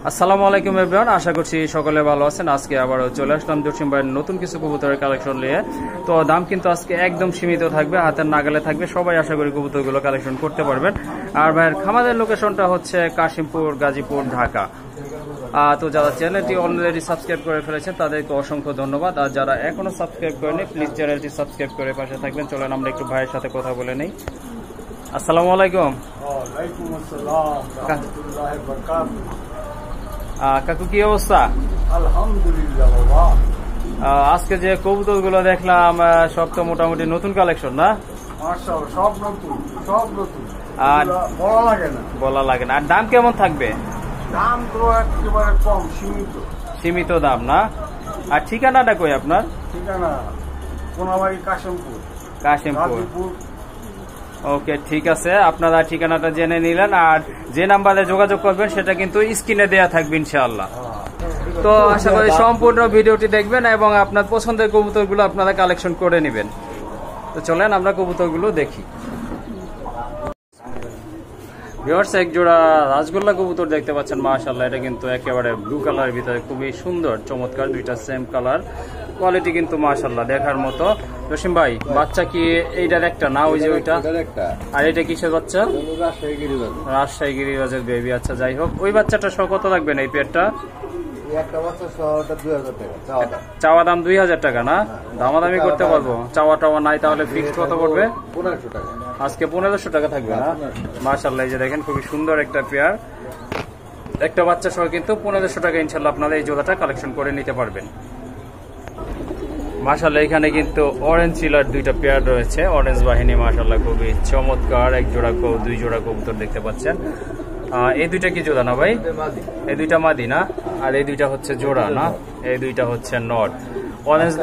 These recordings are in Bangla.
আসসালামু আলাইকুম এভরিওয়ান, আশা করছি সকলে ভালো আছেন। আজকে আবারও চলে আসলাম জসিম ভাইয়ের নতুন কিছু কবুতরের কালেকশন নিয়ে। তো দাম কিন্তু আজকে একদম সীমিত থাকবে, হাতের নাগালে থাকবে। সবাই আশা করি কবুতরগুলো কালেকশন করতে পারবেন। আর ভাইয়ের খামারের লোকেশনটা হচ্ছে কাশিমপুর, গাজীপুর, ঢাকা। তো যারা চ্যানেলটি অলরেডি সাবস্ক্রাইব করে ফেলেছেন তাদেরকে অসংখ্য ধন্যবাদ। আর যারা এখনো সাবস্ক্রাইব করেনি প্লিজ চ্যানেলটি সাবস্ক্রাইব করে পাশে থাকবেন। চলেন আমরা একটু ভাইয়ের সাথে কথা বলে নেই। আসসালামু আলাইকুম। ওয়ালাইকুম আসসালাম রাহমাতুল্লাহি ওয়া বারাকাতুহু। কাকু কি অবস্থা? আলহামদুলিল্লাহ বাবা। আজকে যে কবুতরগুলো দেখলাম সব তো মোটামুটি নতুন কালেকশন না? মাশাআল্লাহ, সব নতুন, সব নতুন। আর বলা লাগে না। আর দাম কেমন থাকবে? দাম তো একেবারে কম, সীমিত। সীমিত দাম না? আর ঠিকানাটা কই আপনার? ঠিকানা কোনাবাড়ি, কাশিমপুর। কাশিমপুর। ওকে, ঠিক আছে, আপনারা ঠিকানাটা জেনে নিলেন। আর যে নাম্বারে যোগাযোগ করবেন সেটা কিন্তু স্ক্রিনে দেয়া থাকবে ইনশাআল্লাহ। তো আশা করি সম্পূর্ণ ভিডিওটি দেখবেন এবং আপনার পছন্দের কবুতরগুলো আপনারা কালেকশন করে নেবেন। তো চলেন আমরা কবুতরগুলো দেখি। ভিউয়ার্স, এক জোড়া রাজগোল্লা কবুতর দেখতে পাচ্ছেন, মাশাআল্লাহ। এটা কিন্তু একেবারে ব্লু কালারের ভিতরে খুবই সুন্দর, চমৎকার, দুইটা সেম কালার। কোয়ালিটি কিন্তু মাশাআল্লাহ দেখার মতো। জসিম ভাই, বাচ্চা কি এইটার একটা না ওই যে ওইটা? আর এটা কিসের বাচ্চা? রাজশাহী গিরিবাজের বেবি। আচ্ছা, যাই হোক, ওই বাচ্চাটা সহ কত লাগবে না এই পেয়ারটা? চাওয়া দাম 2000 টাকা না? দামাদামি করতে পারবো? চাওয়া টাওয়া নাই, তাহলে ফিক্সড কত পড়বে? 1500 টাকা। আজকে 1500 টাকা থাকবে না? মাশাআল্লাহ, এই যে দেখেন খুবই সুন্দর একটা পেয়ার, একটা বাচ্চা সহ কিন্তু 1500 টাকা ইনশাআল্লাহ আপনারা এই জোড়াটা কালেকশন করে নিতে পারবেন। মাশাআল্লাহ, এখানে কিন্তু অরেঞ্জ চিলার দুইটা পেয়ার রয়েছে, অরেঞ্জ বাহিনী। মাশাআল্লাহ, খুবই চমৎকার। এক জোড়া দুই জোড়া কবুতর দেখতে পাচ্ছেন। এই দুইটা কি জোড়া না ভাই? এই দুইটা মাদি না? আর এই দুইটা হচ্ছে জোড়া না? এই দুইটা হচ্ছে নর। অরেঞ্জ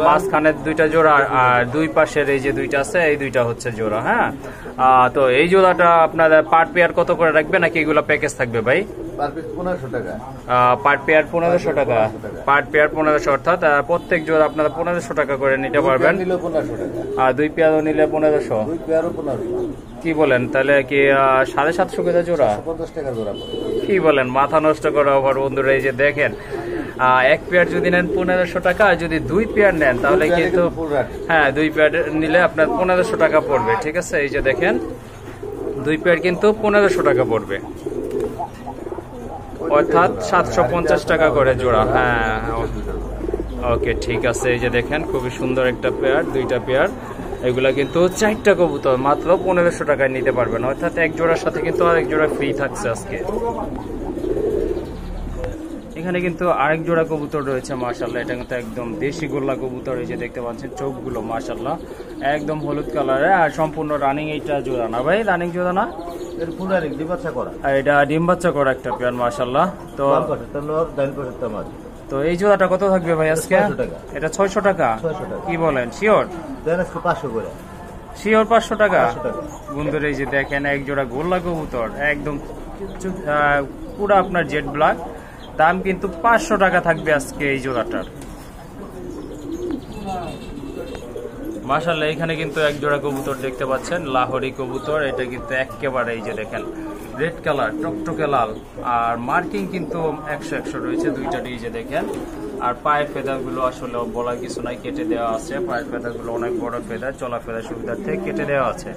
মাঝখানের দুইটা জোড়া, আর দুই পাশের এই যে দুইটা আছে এই দুইটা হচ্ছে জোড়া। হ্যাঁ, তো এই জোড়াটা আপনার পার পেয়ার কত করে রাখবে, নাকি এগুলো প্যাকেজ থাকবে ভাই? পার পিস 1500 টাকা। পার পেয়ার 1500 টাকা। পার পেয়ার 1500, অর্থাৎ প্রত্যেক জোড়া আপনারা 1500 টাকা করে নিতে পারবেন। আর দুই পেয়ারও নিলে 1500। দুই পেয়ারও 1500। কি বলেন, তাহলে কি 750 করে জোড়া? 50 টাকা জোড়া। কি বলেন, মাথা নষ্ট করা অফার বন্ধুরা। এই যে দেখেন, এক পেয়ার যদি নেন 1500 টাকা, আর যদি দুই পেয়ার নেন তাহলে কিন্তু হ্যাঁ, দুই পেয়ার নিলে আপনার 1500 টাকা পড়বে। ঠিক আছে, এই যে দেখেন দুই পেয়ার কিন্তু 1500 টাকা পড়বে, অর্থাৎ 750 টাকা করে জোড়া। হ্যাঁ, ওকে, ঠিক আছে। এই যে দেখেন খুবই সুন্দর একটা পেয়ার, দুইটা পেয়ার। এগুলা কিন্তু 4টা কবুতর মাত্র 1500 টাকায় নিতে পারবেন, অর্থাৎ এক জোড়ার সাথে কিন্তু আরেক জোড়া ফ্রি থাকছে আজকে। এখানে কিন্তু আরেক জোড়া কবুতর রয়েছে, মাশাআল্লাহ। এটা কিন্তু একদম দেশি গোল্লা কবুতর। এই যে দেখতে পাচ্ছেন চোখগুলো মাশাআল্লাহ একদম হলুদ কালারে, আর সম্পূর্ণ রানিং। এইটা জোড়া না ভাই? রানিং জোড়া না? এটা ডিম বাচ্চা করা একটা পেয়ার, মাশাআল্লাহ। তো এই জোড়াটা কত থাকবে ভাই আজকে? এটা 600 টাকা। কি বলেন, শিওর? 500 করে। শিওর 500 টাকা। বন্ধুরা, এই যে দেখেন এক জোড়া গোল্লা কবুতর, একদম পুরো আপনার জেড ব্ল্যাক। দাম কিন্তু 500 টাকা থাকবে আজকে এই জোড়াটার। মাশাআল্লাহ, এখানে কিন্তু এক জোড়া কবুতর দেখতে পাচ্ছেন, লাহোরি কবুতর। এটা কিন্তু একেবারে এই যে দেখেন রেড কালার, টকটকে লাল, আর মার্কিং কিন্তু 100 রয়েছে দুইটারই। এই যে দেখেন, আর পায়ের ফেদারগুলো আসলে বলার কিছু নাই, কেটে দেওয়া আছে। পায়ের ফেদারগুলো অনেক বড় ফেদার, চলা ফেদার সুবিধার্থে কেটে দেওয়া আছে।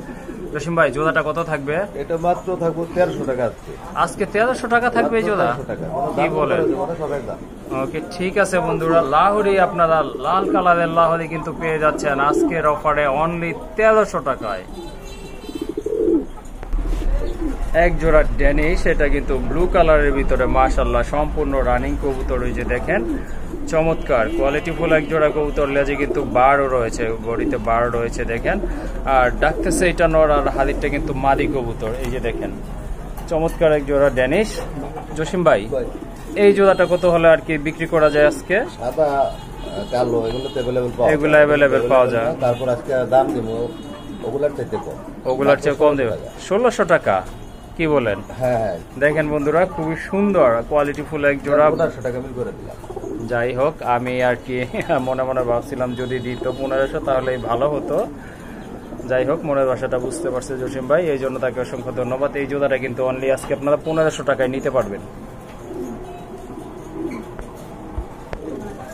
জসিম ভাই, জোড়াটা কত থাকবে? এটা মাত্র থাকবে 1300 টাকা। আজকে 1300 টাকা থাকবে এই জোড়া? কি বলেন? ওকে, ঠিক আছে বন্ধুরা, লাহোরি আপনারা লাল কালারের লাহোরি কিন্তু পেয়ে যাচ্ছেন আজকের অফারে অনলি 1300 টাকায়। এক জোড়া ড্যানিশ, এটা কিন্তু ব্লু কালারের ভিতরে, মাশাআল্লাহ সম্পূর্ণ রানিং কবুতর। ওই যে দেখেন চমৎকার কোয়ালিটিফুল এক জোড়া কবুতর। লেজে কিন্তু বারও রয়েছে, বডিতে বার রয়েছে দেখেন। আর ডাকতেছে এটা নর, আর হাদিরটা কিন্তু মাদি কবুতর। এই যে দেখেন চমৎকার এক জোড়া ড্যানিশ। জসিম ভাই, এই জোড়াটা কত হলে আর কি বিক্রি করা যায় আজকে? সাদা কালো এগুলো অ্যাভেলেবেল পাওয়া যায়। তারপর আজকে দাম দিব ওগুলার চেয়ে কম দেবে 1600 টাকা। কি বলেন? হ্যাঁ, দেখেন বন্ধুরা খুবই সুন্দর কোয়ালিটিফুল এক জোড়া। 1500 টাকা মিল করে দিলাম। যাই হোক, আমি আর কি মনে মনে ভাবছিলাম যদি দিত 1500 তাহলে ভালো হতো। যাই হোক, মনের ভাষাটা বুঝতে পারছে জসিম ভাই, এই জন্য তাকে অসংখ্য ধন্যবাদ। এই জোড়াটা কিন্তু অনলি আজকে আপনারা 1500 টাকায় নিতে পারবেন।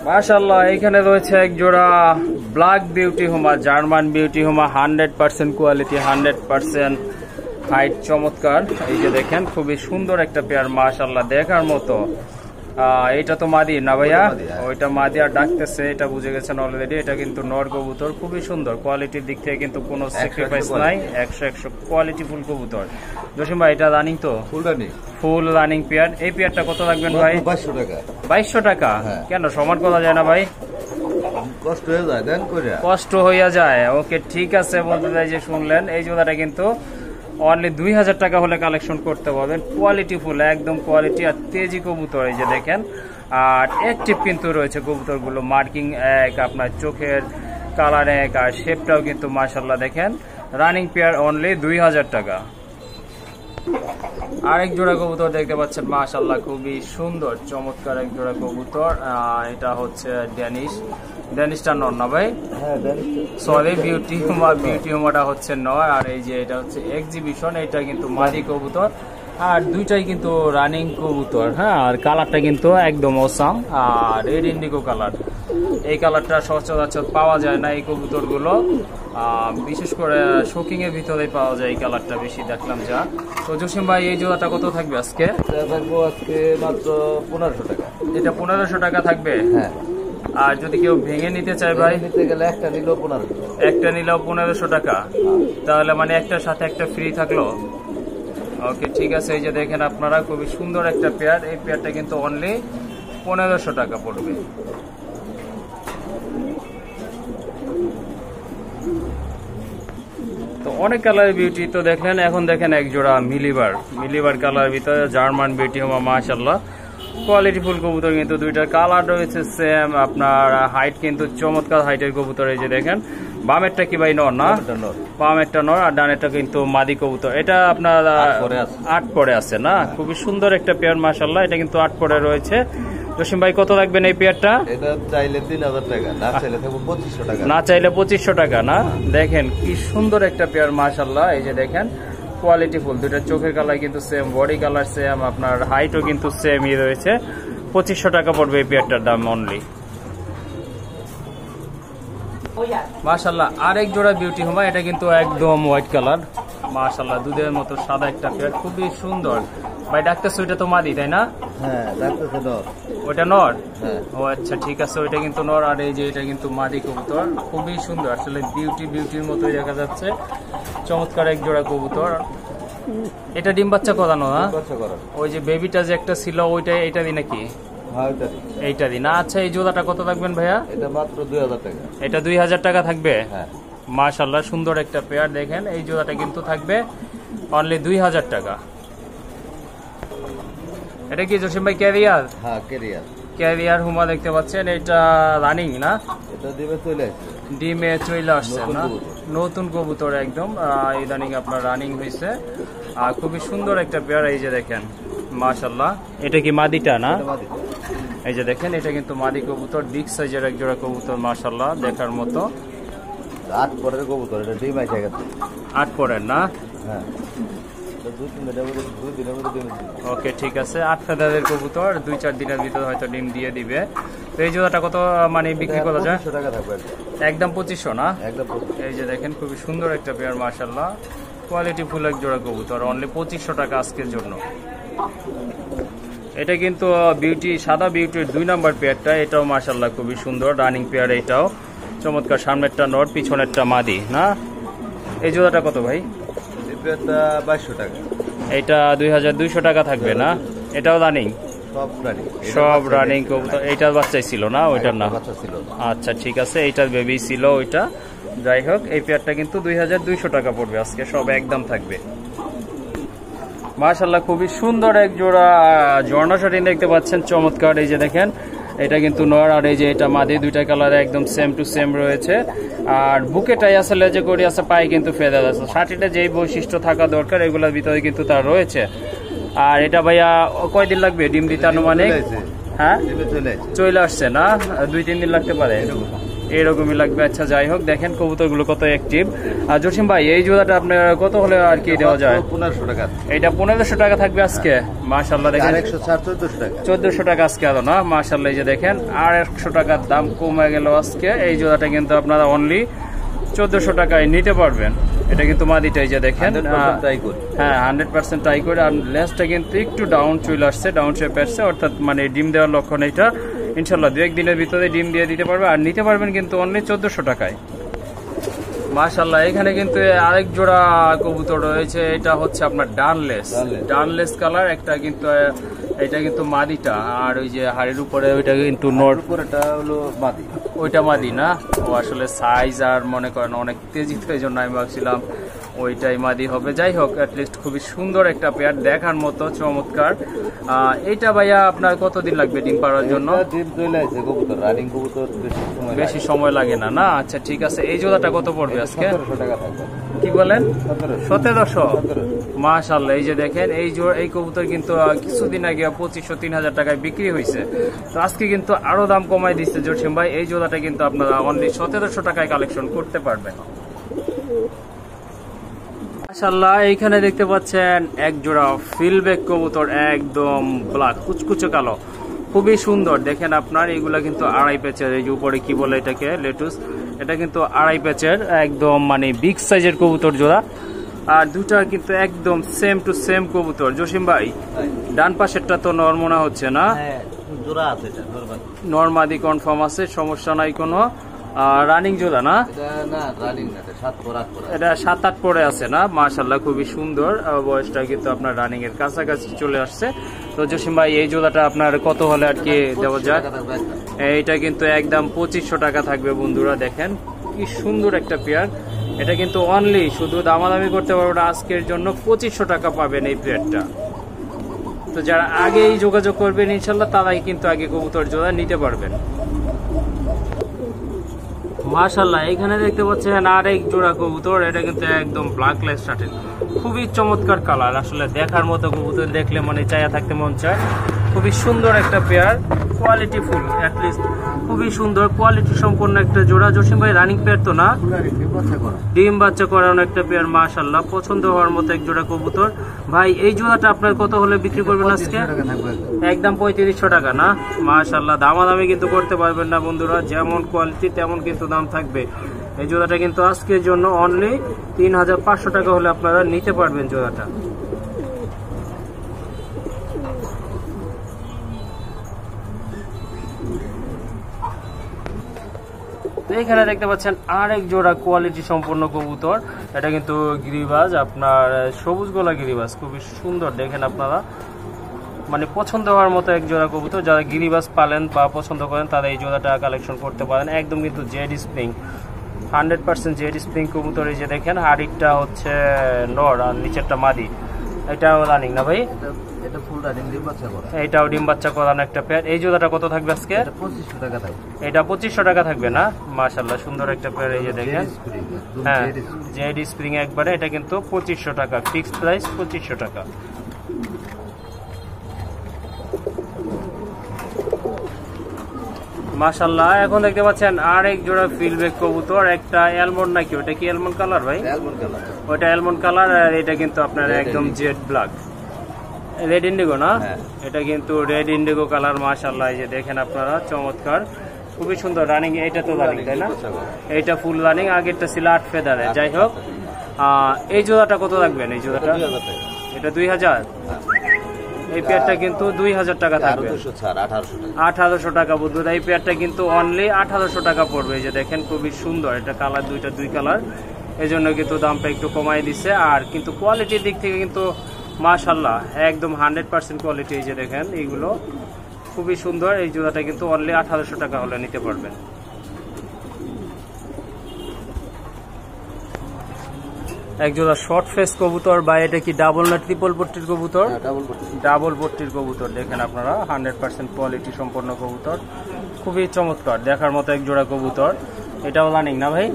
মাশাআল্লাহ, এখানে রয়েছে এক জোড়া ব্ল্যাক বিউটি হোমা, জার্মান বিউটি হোমা, 100% কোয়ালিটি, 100% হাইট, চমৎকার। এই যে দেখেন খুবই সুন্দর একটা পেয়ার, মাশাআল্লাহ দেখার মতো। এটা তো মাদি না ভাইয়া? ওইটা মাদি আর ডাকতেছে, এটা বুঝে গেছেন অলরেডি। এটা কিন্তু নর কবুতর, খুবই সুন্দর কোয়ালিটির দিক থেকে কিন্তু কোনো স্যাক্রিফাইস নাই, 100 কোয়ালিটি ফুল কবুতর। জসিম ভাই এটা রানিং তো? Full running pair. এই পেয়ারটা কত রাখবেন ভাই? 2200 টাকা। 2200 টাকা? কেন সমান করা যায় না ভাই? কষ্ট হয়ে যায়, দেন করে কষ্ট হইয়া যায়। ওকে ঠিক আছে, বলতে চাই যে শুনলেন এই জোড়াটা কিন্তু অনলি 2000 টাকা হলে কালেকশন করতে পারবেন। কোয়ালিটি ফুল, একদম কোয়ালিটি আর তেজি কবুতর। এই যে দেখেন, আর অ্যাক্টিভ কিন্তু রয়েছে কবুতরগুলো, মার্কিং এক, আপনার চোখের কালার এক, আর শেপটাও কিন্তু মাশাআল্লাহ দেখেন। রানিং পেয়ার অনলি 2000 টাকা। আরেক জোড়া কবুতর দেখতে পাচ্ছেন, মাশাআল্লাহ খুবই সুন্দর চমৎকার এক জোড়া কবুতর। এটা হচ্ছে ড্যানিশটা নর না ভাই? সরি, বিউটি হোমাটা হচ্ছে নর, আর এই যে এটা হচ্ছে এক্সিবিশন, এটা কিন্তু মাদি কবুতর। আর দুইটাই কিন্তু রানিং কবুতর। হ্যাঁ, আর কালারটা কিন্তু একদম অসাম, আর রেড ইন্ডিগো কালার। এই কালারটা সচরাচর পাওয়া যায় না এই কবুতরগুলো, বিশেষ করে শোকিং এর ভিতরে পাওয়া যায় এই কালারটা বেশি দেখলাম যা। তো জসিম ভাই এই জোড়াটা কত থাকবে আজকে? আজকে মাত্র 1500 টাকা। এটা 1500 টাকা থাকবে? হ্যাঁ। আর যদি কেউ ভেঙে নিতে চায় ভাই? নিতে গেলে একটা নিলেও 1500। একটা নিলেও 1500 টাকা? তাহলে মানে একটার সাথে একটা ফ্রি থাকলো। ওকে ঠিক আছে, এই যে দেখেন আপনারা খুবই সুন্দর একটা পেয়ার। এই পেয়ারটা কিন্তু অনলি 1500 টাকা পড়বে। তো অনেক কালার বিউটি তো দেখলেন, এখন দেখেন এক জোড়া মিলিবার কালার ভিতরে জার্মান বিউটি হোমা, মাশাআল্লাহ কোয়ালিটি ফুল কবুতর। কিন্তু দুইটার কালার রয়েছে সেম, আপনার হাইট কিন্তু চমৎকার হাইটের কবুতর। এই যে দেখেন, বামেরটা কি ভাই নর না? বামেরটা নর, আর ডানেরটা কিন্তু মাদি কবুতর। এটা আপনার 8 পরে আছে না? খুবই সুন্দর একটা পেয়ার মাশাআল্লাহ। এটা কিন্তু 8 পরে রয়েছে। জসিম ভাই কত রাখবেন এই পেয়ারটা? এটা চাইলে 3000 টাকা, না চাইলে 2500 টাকা। না চাইলে 2500 টাকা না? দেখেন কি সুন্দর একটা পেয়ার মাশাআল্লাহ। এই যে দেখেন কোয়ালিটি ফুল, দুইটা চোখের কালার কিন্তু সেম, বডি কালার সেম, আপনার হাইটও কিন্তু সেমই রয়েছে। 2500 টাকা পড়বে এই পেয়ারটার দাম অনলি। মাশাআল্লাহ আরেক জোড়া বিউটি হোমা, এটা কিন্তু একদম হোয়াইট কালার, মাশাআল্লাহ দুধের মতো সাদা একটা পেয়ার, খুবই সুন্দর। ভাই ডাকতেছে ওইটা তো মাদি তাই না? হ্যাঁ ডাকতেছে নর। ওইটা নর? হ্যাঁ। ও আচ্ছা ঠিক আছে, ওইটা কিন্তু নর, আর এই যে এটা কিন্তু মাদি কবুতর। খুবই সুন্দর, আসলে বিউটির মতোই দেখা যাচ্ছে। চমৎকার এক জোড়া কবুতর। এটা ডিম বাচ্চা করানো না? ওই যে বেবিটা যে একটা ছিল ওইটা, এইটা দি নাকি? এইটা দিন। আচ্ছা এই জোড়াটা কত রাখবেন ভাইয়া? এটা মাত্র 2000 টাকা। এটা 2000 টাকা থাকবে? হ্যাঁ। মাশাআল্লাহ সুন্দর একটা পেয়ার। দেখেন এই জোড়াটা কিন্তু থাকবে অনলি 2000 টাকা। এটা কি জসিম ভাই ক্যারিয়ার? হ্যাঁ ক্যারিয়ার হুমা দেখতে পাচ্ছেন। এটা রানিং না? এটা ডিমে চলে আসছে না? নতুন কবুতর একদম, ইদানিং আপনার রানিং হয়েছে। আর খুবই সুন্দর একটা পেয়ার। এই যে দেখেন মাশাআল্লাহ। এটা কি মাদিটা না? এই যে দেখেন এটা কিন্তু মাদি কবুতর, বিগ সাইজের এক জোড়া কবুতর, মাশাআল্লাহ দেখার মতো। 8 পরের কবুতর, এটা ডিম আইছে গেছে। 8 পরের না? হ্যাঁ। ওকে ঠিক আছে, 8 ফেদারের কবুতর 2-4 দিনের ভিতর হয়তো ডিম দিয়ে দিবে। তো এই জোড়াটা কত মানে বিক্রি করা যায়? 2500 টাকা থাকবে একদম 2500 না? একদম 2500। এই যে দেখেন খুবই সুন্দর একটা পেয়ার মাশাআল্লাহ, কোয়ালিটি ফুল এক জোড়া কবুতর, অনলি 2500 টাকা আজকের জন্য। এটা কিন্তু বিউটি, সাদা বিউটির 2 নাম্বার পেয়ারটা, এটাও মাশাআল্লাহ খুবই সুন্দর রানিং পেয়ার। এটাও চমৎকার, সামনেরটা নর, পিছনেরটা মাদি না? এই জোড়াটা কত ভাই? এই পেয়ারটা 2200 টাকা। এটা 2200 টাকা থাকবে না? এটাও রানিং? সব রানিং কবুতর। এইটার বাচ্চাই ছিল না? ওইটার না? আচ্ছা ঠিক আছে, এইটার বেবি ছিল ওইটা। যাই হোক এই পেয়ারটা কিন্তু 2200 টাকা পড়বে আজকে, সব একদম থাকবে। মাশাআল্লাহ খুবই সুন্দর এক জোড়া ঝর্ণা শাটিন দেখতে পাচ্ছেন, চমৎকার। এই যে দেখেন এটা কিন্তু নর, আর এই যে এটা মাদি, দুইটা কালার একদম সেম টু সেম রয়েছে। আর বুকেটাই আছে, লেজে করি আছে, পায়ে কিন্তু ফেদার আছে। শাটিটা যেই বৈশিষ্ট্য থাকা দরকার এগুলোর ভিতরে কিন্তু তার রয়েছে। আর এটা ভাইয়া কয়দিন লাগবে ডিম দিতে আনুমানিক? হ্যাঁ চলে আসছে না? 2-3 দিন লাগতে পারে। এরকমই লাগবে। আচ্ছা যাই হোক, দেখেন কবুতরগুলো কত অ্যাক্টিভ। আর জসিম ভাই এই জোড়াটা আপনার কত হলে আর কি দেওয়া যায়? 1500 টাকা। এটা 1500 টাকা থাকবে আজকে। মাশাআল্লাহ দেখেন 1400 টাকা। 1400 টাকা আজকে আলো না, মাশাআল্লাহ। এই যে দেখেন আর 100 টাকার দাম কমে গেল আজকে। এই জোড়াটা কিন্তু আপনারা অনলি 1400 টাকায় নিতে পারবেন। এটা কিন্তু মাদিটা, এই যে দেখেন। 100% ট্রাই করি। হ্যাঁ 100% ট্রাই করে। আর লেজটা কিন্তু একটু ডাউন চলে আসছে, ডাউন শেপ আসছে, অর্থাৎ মানে ডিম দেওয়ার লক্ষণ। এটা ইনশাল্লাহ 2-1 দিনের ভিতরে ডিম দিয়ে দিতে পারবে। আর নিতে পারবেন কিন্তু অনলি 1400 টাকায়। মাশাআল্লাহ এখানে কিন্তু আরেক জোড়া কবুতর রয়েছে। এটা হচ্ছে আপনার ডানলেস কালার একটা, কিন্তু এটা কিন্তু মাদিটা। আর ওই যে হাড়ির উপরে ওইটা কিন্তু নট, উপরেটা হলো মাদি। ওইটা মাদি না, ও আসলে সাইজ আর মনে করেন অনেক তেজি, তো এই জন্য আমি ভাবছিলাম ওইটাই মাদি হবে। যাই হোক, অ্যাটলিস্ট খুবই সুন্দর একটা পেয়ার, দেখার মতো চমৎকার। এইটা ভাইয়া আপনার কতদিন লাগবে ডিম পাড়ার জন্য? ডিম চলে আসে কবুতর, রানিং কবুতর বেশি সময় লাগে না। না আচ্ছা ঠিক আছে। এই জোড়াটা কত পড়বে আজকে? 1700 টাকা থাকবে। কি বলেন? 1700। 1700। মাশাআল্লাহ এই যে দেখেন এই কবুতর কিন্তু কিছুদিন আগে 2500-3000 টাকায় বিক্রি হয়েছে। তো আজকে কিন্তু আরো দাম কমাই দিচ্ছে জসিম ভাই। এই জোড়াটা কিন্তু আপনারা অনলি 1700 টাকায় কালেকশন করতে পারবেন। মাশাআল্লাহ এইখানে দেখতে পাচ্ছেন এক জোড়া ফিলব্যাক কবুতর, একদম ব্ল্যাক, কুচকুচে কালো, খুবই সুন্দর। দেখেন আপনার এগুলা কিন্তু আড়াই প্যাচের। এই যে উপরে কি বলে এটাকে, লেটুস, এটা কিন্তু আড়াই প্যাচের, একদম মানে বিগ সাইজের কবুতর জোড়া। আর দুটা কিন্তু একদম সেম টু সেম কবুতর। জসিম ভাই ডান পাশেরটা তো নর মনে হচ্ছে না? জোড়া আছে, নরমাদি কনফার্ম আছে, সমস্যা নাই কোনো। রানিং জোড়া না? এটা 7-8 পরে আছে না? মাশাআল্লাহ খুবই সুন্দর। বয়সটা কিন্তু আপনার রানিং এর কাছাকাছি চলে আসছে। তো জসিম ভাই এই জোড়াটা আপনার কত হলে আর কি দেওয়া যায়? এইটা কিন্তু একদম 2500 টাকা থাকবে বন্ধুরা। দেখেন কি সুন্দর একটা পেয়ার। এটা কিন্তু অনলি শুধু দামাদামি করতে পারবো না আজকের জন্য, 2500 টাকা পাবেন এই পেয়ারটা। তো যারা আগেই যোগাযোগ করবেন ইনশাল্লাহ তারাই কিন্তু আগে কবুতর জোড়া নিতে পারবেন। মাশাআল্লাহ এখানে দেখতে পাচ্ছেন আরেক জোড়া কবুতর। এটা কিন্তু একদম ব্ল্যাক লেস শার্টের, খুবই চমৎকার কালার। আসলে দেখার মতো কবুতর, দেখলে মানে চায়া থাকতে মন চায়। খুবই সুন্দর একটা পেয়ার, কোয়ালিটি ফুল, অ্যাটলিস্ট খুবই সুন্দর কোয়ালিটি সম্পন্ন একটা জোড়া। জসিম ভাই রানিং পেয়ার তো না? ডিম বাচ্চা করানো একটা পেয়ার। মাশাআল্লাহ পছন্দ হওয়ার মতো এক জোড়া কবুতর। ভাই এই জোড়াটা আপনার কত হলে বিক্রি করবেন আজকে? একদম 3500 টাকা না? মাশাআল্লাহ দামাদামি কিন্তু করতে পারবেন না বন্ধুরা, যেমন কোয়ালিটি তেমন কিন্তু দাম থাকবে। এই জোড়াটা কিন্তু আজকের জন্য অনলি 3500 টাকা হলে আপনারা নিতে পারবেন জোড়াটা। এখানে দেখতে পাচ্ছেন আরেক জোড়া কোয়ালিটি সম্পন্ন কবুতর। এটা কিন্তু গিরিবাজ, আপনার সবুজ গলা গিরিবাজ, খুবই সুন্দর। দেখেন আপনারা মানে পছন্দ হওয়ার মতো এক জোড়া কবুতর। যারা গিরিবাজ পালেন বা পছন্দ করেন তারা এই জোড়াটা কালেকশন করতে পারেন। একদম কিন্তু জেড স্প্রিং, 100% জেড স্প্রিং কবুতর। এই যে দেখেন হাড়িটা হচ্ছে নর আর নিচেরটা মাদি। এটাও রানিং না ভাই? এটা ফুল রানিং, ডিম বাচ্চা করা। এটাও ডিম বাচ্চা করানো একটা পেয়ার। এই জোড়াটা কত থাকবে আজকে? 2500 টাকা থাকবে। এটা 2500 টাকা থাকবে না? মাশাআল্লাহ সুন্দর একটা পেয়ার। এই যে দেখেন, হ্যাঁ জেড স্প্রিং একবারে। এটা কিন্তু 2500 টাকা, ফিক্সড প্রাইস 2500 টাকা। মাশাআল্লাহ এখন দেখতে পাচ্ছেন আরেক জোড়া ফিলব্যাক কবুতর। একটা অ্যালমন্ড নাকি? ওটা কি অ্যালমন্ড কালার ভাই? ওটা অ্যালমন্ড কালার। আর এটা কিন্তু আপনার একদম জেড ব্ল্যাক, রেড ইন্ডিগো না? এটা কিন্তু রেড ইন্ডিগো কালার। মাশাআল্লাহ এই যে দেখেন আপনারা, চমৎকার, খুবই সুন্দর। রানিং এটা তো রানিং তাই না? এটা ফুল রানিং, আগেরটা ছিল 8 ফেদারে। যাই হোক এই জোড়াটা কত রাখবেন? এই জোড়াটা এটা 2000। এই পেয়ারটা কিন্তু 2000 টাকা থাকবে, 1800 টাকা বন্ধুরা। এই পেয়ারটা কিন্তু অনলি 1800 টাকা পড়বে। এই যে দেখেন খুবই সুন্দর, এটা কালার দুই কালার, এই জন্য কিন্তু দামটা একটু কমাই দিচ্ছে। আর কিন্তু কোয়ালিটির দিক থেকে কিন্তু মাশাআল্লাহ একদম 100% কোয়ালিটি। এই যে দেখেন এইগুলো খুবই সুন্দর। এই জোড়াটা কিন্তু অনলি 1800 টাকা হলে নিতে পারবেন। এক জোড়া শর্ট ফেস কবুতর, বা এটা কি ডাবল না ট্রিপল পট্টির কবুতর? ডাবল পট্টির কবুতর। দেখেন আপনারা 100% কোয়ালিটি সম্পন্ন কবুতর, খুবই চমৎকার, দেখার মতো এক জোড়া কবুতর। এটাও রানিং না ভাই?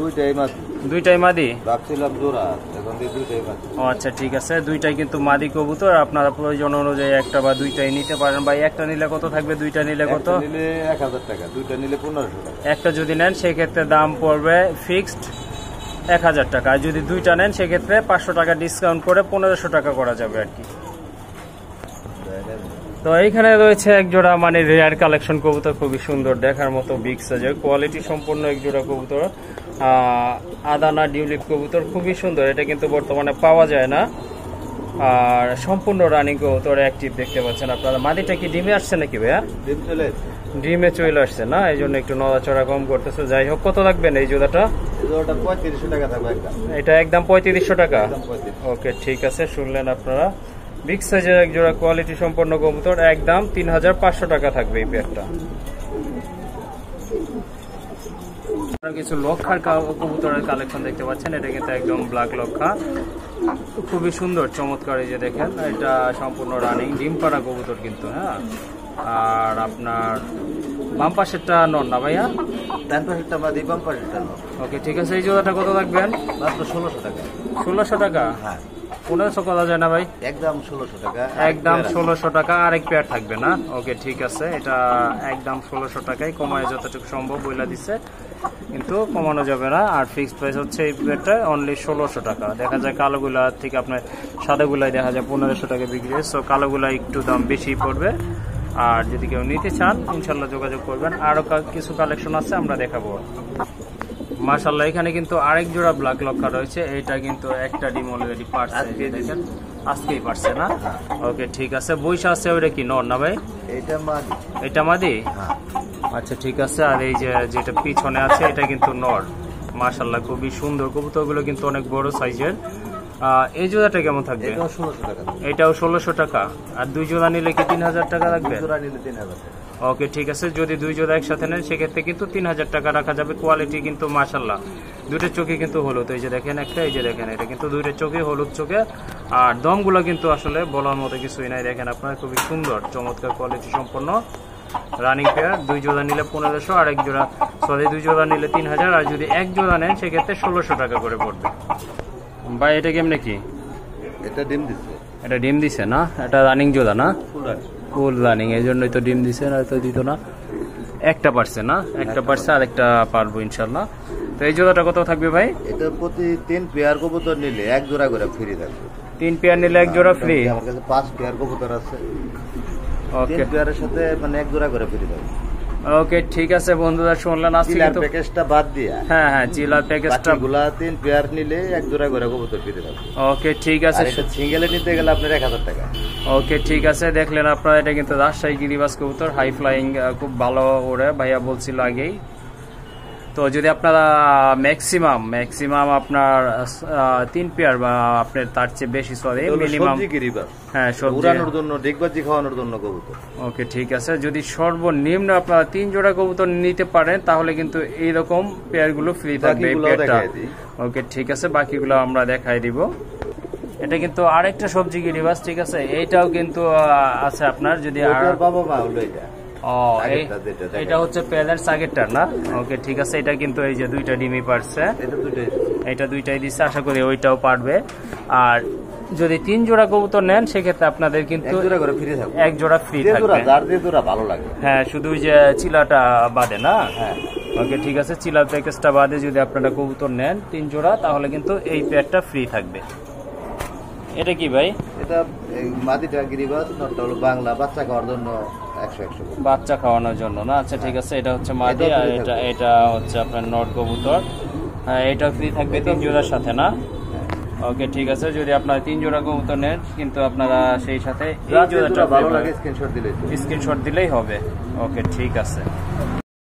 দুইটাই মাদি? ভাবছিলাম জোড়া, এখন দিয়ে দুইটাই মাদি। ও আচ্ছা, ঠিক আছে, দুইটাই কিন্তু মাদি কবুতর। আপনারা প্রয়োজন অনুযায়ী একটা বা দুইটাই নিতে পারেন। ভাই একটা নিলে কত থাকবে, দুইটা নিলে কত? একটা নিলে 1000 টাকা, দুইটা নিলে 1500 টাকা। একটা যদি নেন সেক্ষেত্রে দাম পড়বে ফিক্সড 1000 টাকা, আর যদি দুইটা নেন সেক্ষেত্রে 500 টাকা ডিসকাউন্ট করে 1500 টাকা করা যাবে আর কি। তো এইখানে রয়েছে এক জোড়া মানে রেয়ার কালেকশন কবুতর, খুবই সুন্দর দেখার মতো, বিগ সাইজের, কোয়ালিটি সম্পন্ন এক জোড়া কবুতর, আদানা ডিউলিপ কবুতর, খুবই সুন্দর। এটা কিন্তু বর্তমানে পাওয়া যায় না, আর সম্পূর্ণ রানিং কবুতর, অ্যাক্টিভ দেখতে পাচ্ছেন আপনারা। মাদিটা কি ডিমে আসছে নাকি ভাইয়া? ডিমে চলে আসছে না, এই জন্য একটু নড়াচড়া কম করতেছে। যাই হোক, কত রাখবেন এই জোড়াটা? 3500 টাকা থাকবে একদম। এটা একদম 3500 টাকা? একদম 3500। ওকে, ঠিক আছে, শুনলেন আপনারা, বিগ সাইজের এক জোড়া কোয়ালিটি সম্পন্ন কবুতর, একদম 3500 টাকা থাকবে এই পেয়ারটা। কিছু লক্ষার কবুতরের কালেকশন দেখতে পাচ্ছেন, এটা কিন্তু একদম ব্ল্যাক লক্ষা, খুবই সুন্দর চমৎকার। এই যে দেখেন, এটা সম্পূর্ণ রানিং ডিম পাড়া কবুতর কিন্তু। হ্যাঁ, আর আপনার বাম পাশেরটা নন না ভাইয়া? ডান পাশেরটা মাদি, বাম পাশেরটা নর। ওকে, ঠিক আছে, এই জোড়াটা কত রাখবেন? মাত্র 1600 টাকা। 1600 টাকা? হ্যাঁ, 1500 করা যায় না ভাই? একদম 1600 টাকা। একদম 1600 টাকা, আরেক পেয়ার থাকবে না? ওকে, ঠিক আছে, এটা একদম 1600 টাকায়, কমায় যতটুকু সম্ভব বইলা দিচ্ছে, কিন্তু কমানো যাবে না। আর ফিক্সড প্রাইস হচ্ছে এই পেয়ারটা অনলি 1600 টাকা। দেখা যায় কালোগুলা থেকে আপনার সাদাগুলাই দেখা যায় 1500 টাকা বিক্রি হয়, সো কালোগুলা একটু দাম বেশি পড়বে। আর যদি কেউ নিতে চান ইনশাল্লাহ যোগাযোগ করবেন, আরো কিছু কালেকশন আছে আমরা দেখাবো। মাশাআল্লাহ, এখানে কিন্তু আরেক জোড়া ব্ল্যাক লক্ষা রয়েছে, এটা কিন্তু একটা ডিম অলরেডি পারছে, দেখেন আজকেই পারছে না? ওকে, ঠিক আছে, বইসা আছে, ওইটা কি নর না ভাই? এটা মাদি। এটা মাদি? হ্যাঁ। আচ্ছা, ঠিক আছে, আর এই যে যেটা পিছনে আছে এটা কিন্তু নর। মাশাআল্লাহ, খুবই সুন্দর, কবুতরগুলো কিন্তু অনেক বড় সাইজের। এই জোড়াটা কেমন থাকবে? এটাও 1600 টাকা। এটাও 1600 টাকা। আর দুই জোড়া নিলে কি 3000 টাকা লাগবে? জোড়া নিলে 3000 টাকা। ওকে, ঠিক আছে, যদি দুই জোড়া একসাথে নেন সেক্ষেত্রে কিন্তু 3000 টাকা রাখা যাবে। কোয়ালিটি কিন্তু মাশাআল্লাহ, দুইটার চোখে কিন্তু হলুদ, এই যে দেখেন একটা, এই যে দেখেন, এটা কিন্তু দুইটার চোখে হলুদ চোখে। আর দমগুলো কিন্তু আসলে বলার মতো কিছুই নাই, দেখেন আপনার, খুবই সুন্দর চমৎকার কোয়ালিটি সম্পন্ন রানিং পেয়ার। দুই জোড়া নিলে 1500, আর এক জোড়া দুই জোড়া নিলে 3000, আর যদি এক জোড়া নেন সেক্ষেত্রে 1600 টাকা করে পড়বে। ভাই এটা কেমনে কি? এটা ডিম দিচ্ছে। এটা ডিম দিছে না? এটা রানিং জোড়া না? ফুল রানিং, এই জন্যই তো ডিম দিছে, না তো দিত না। একটা পারছে না? একটা পারছে, আর একটা পারবো ইনশাল্লাহ। তো এই জোড়াটা কত থাকবে ভাই? এটা প্রতি 3 পেয়ার কবুতর নিলে এক জোড়া করে ফ্রি থাকবে। 3 পেয়ার নিলে এক জোড়া ফ্রি? আমার কাছে 5 পেয়ার কবুতর আছে। ওকে, 3 পেয়ারের সাথে মানে এক জোড়া করে ফ্রি থাকবে। ওকে, ঠিক আছে বন্ধুরা, শুনলেন আজকে চিলার কিন্তু প্যাকেজটা বাদ দিয়া। হ্যাঁ হ্যাঁ, চিলার প্যাকেজটা গুলা 3 পেয়ার নিলে এক জোড়া করে কবুতর ফ্রি থাকবে। ওকে, ঠিক আছে। আর এটা সিঙ্গেলে নিতে গেলে আপনার 1000 টাকা। ওকে, ঠিক আছে, দেখলেন আপনারা, এটা কিন্তু রাজশাহী গিরিবাজ কবুতর, হাই ফ্লাইং, খুব ভালো ওরে, ভাইয়া বলছিল আগেই। তো যদি আপনারা ম্যাক্সিমাম আপনার 3 পেয়ার বা আপনার তার চেয়ে বেশি, সরি মিনিমাম, হ্যাঁ, উড়ানোর জন্য, ডিগবাজি খাওয়ানোর জন্য কবুতর। ওকে, ঠিক আছে, যদি সর্বনিম্ন আপনারা 3 জোড়া কবুতর নিতে পারেন তাহলে কিন্তু এইরকম পেয়ারগুলো ফ্রি থাকবে এই পেয়ারটা। ওকে, ঠিক আছে, বাকিগুলো আমরা দেখাই দিব। এটা কিন্তু আরেকটা সবজি গিরিবাজ, ঠিক আছে, এইটাও কিন্তু আছে আপনার, যদি বাবা মা হলো এটা। এটা হচ্ছে প্যারেন্টস আগেরটার না? ওকে, ঠিক আছে, এটা কিন্তু এই যে দুইটা ডিমই পারছে, এটা দুইটাই দিচ্ছে, আশা করি ওইটাও পারবে। আর যদি 3 জোড়া কবুতর নেন সেক্ষেত্রে আপনাদের কিন্তু এক জোড়া ফ্রি থাকবে। ভালো লাগে, হ্যাঁ, শুধু যে চিলাটা বাদে না? হ্যাঁ, ওকে, ঠিক আছে, চিলার প্যাকেজটা বাদে যদি আপনারা কবুতর নেন 3 জোড়া তাহলে কিন্তু এই পেয়ারটা ফ্রি থাকবে। এটা কি ভাই? এটা মাদিটা গিরিবাজ, নটটা হলো বাংলা, বাচ্চা খাওয়ার জন্য 100 বাচ্চা খাওয়ানোর জন্য না? আচ্ছা, ঠিক আছে, এটা হচ্ছে মাদি, আর এটা হচ্ছে আপনার নট কবুতর। হ্যাঁ, এটা ফ্রি থাকবে 3 জোড়ার সাথে না? ওকে, ঠিক আছে, যদি আপনারা 3 জোড়া কবুতর নেন কিন্তু আপনারা সেই সাথে এই জোড়াটা ভালো লাগে স্ক্রিনশট দিলেই হবে। ওকে, ঠিক আছে।